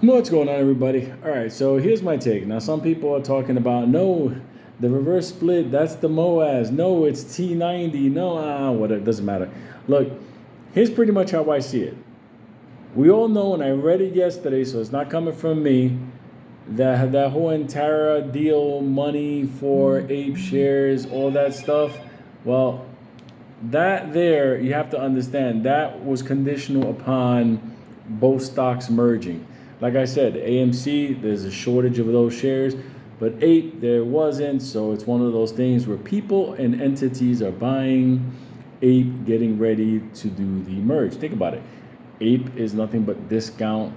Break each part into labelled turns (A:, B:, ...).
A: What's going on, everybody? All right, so here's my take. Now, some people are talking about no, the reverse split, that's the MOAS. No, it's T90. No, whatever, doesn't matter. Look, here's pretty much how I see it. We all know, and I read it yesterday, so it's not coming from me, that whole Antara deal, money for Ape shares, all that stuff. Well, that there, you have to understand, that was conditional upon both stocks merging. Like I said, AMC, there's a shortage of those shares, but Ape, there wasn't. So it's one of those things where people and entities are buying Ape, getting ready to do the merge. Think about it. Ape is nothing but discount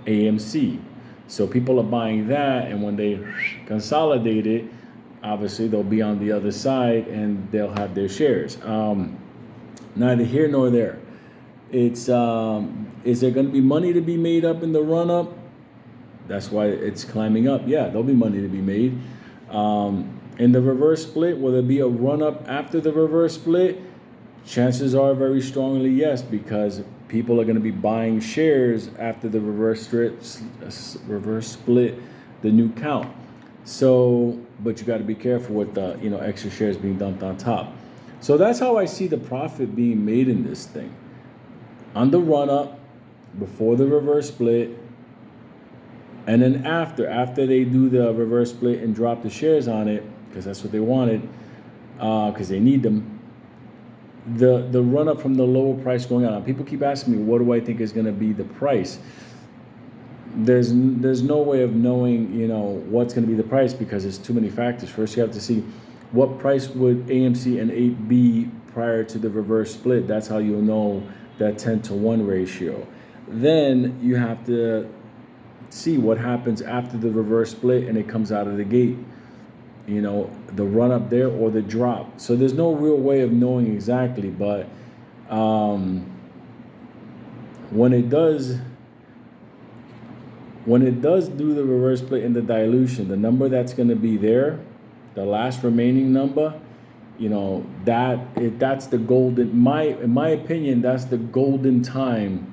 A: AMC. So people are buying that, and when they consolidate it, obviously they'll be on the other side and they'll have their shares. Neither here nor there. It's is there going to be money to be made up in the run up? That's why it's climbing up. Yeah, there'll be money to be made. In the reverse split, will there be a run up after the reverse split? Chances are very strongly yes, because people are going to be buying shares after the reverse split, the new count. So, but you got to be careful with the extra shares being dumped on top. So that's how I see the profit being made in this thing. On the run up, before the reverse split, and then after they do the reverse split and drop the shares on it, because that's what they wanted, because they need them. The run up from the lower price going on. People keep asking me, what do I think is going to be the price? There's no way of knowing, what's going to be the price, because there's too many factors. First, you have to see what price would AMC and 8 be prior to the reverse split. That's how you'll know that 10-to-1 ratio. Then you have to see what happens after the reverse split and it comes out of the gate. The run up there or the drop. So there's no real way of knowing exactly, but when it does do the reverse split and the dilution, the number that's going to be there, the last remaining number, that's the golden, in my opinion, that's the golden time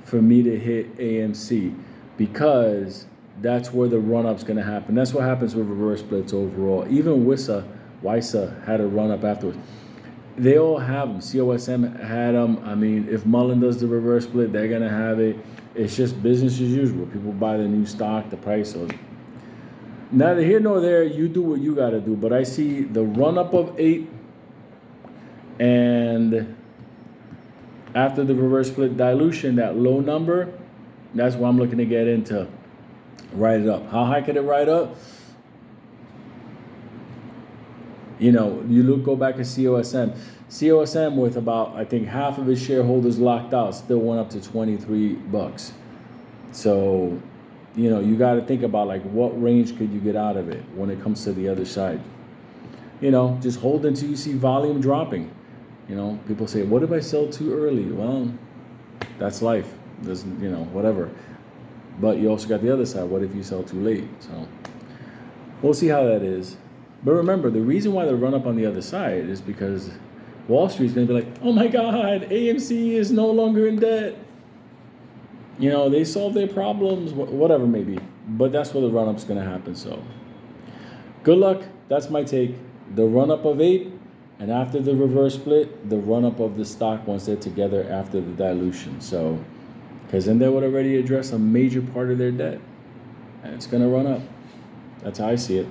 A: for me to hit AMC, because that's where the run-up's going to happen. That's what happens with reverse splits overall. Even WISA had a run-up afterwards. They all have them. COSM had them. I mean, if Mullen does the reverse split, they're going to have it. It's just business as usual. People buy the new stock, the price of it. Neither here nor there, you do what you got to do. But I see the run-up of 8, and after the reverse split dilution, that low number, that's what I'm looking to get into. Write it up. How high could it ride up? Go back to COSM. COSM, with about, I think, half of its shareholders locked out, still went up to $23. So, you got to think about, like, what range could you get out of it when it comes to the other side. Just hold until you see volume dropping. People say, what if I sell too early? Well, that's life. There's, whatever. But you also got the other side. What if you sell too late? So we'll see how that is. But remember, the reason why they run up on the other side is because Wall Street's going to be like, oh my God, AMC is no longer in debt. They solved their problems, whatever maybe. But that's where the run-up's going to happen. So good luck. That's my take. The run-up of 8, and after the reverse split, the run-up of the stock once they're together after the dilution. So, because then they would already address a major part of their debt, and it's going to run up. That's how I see it.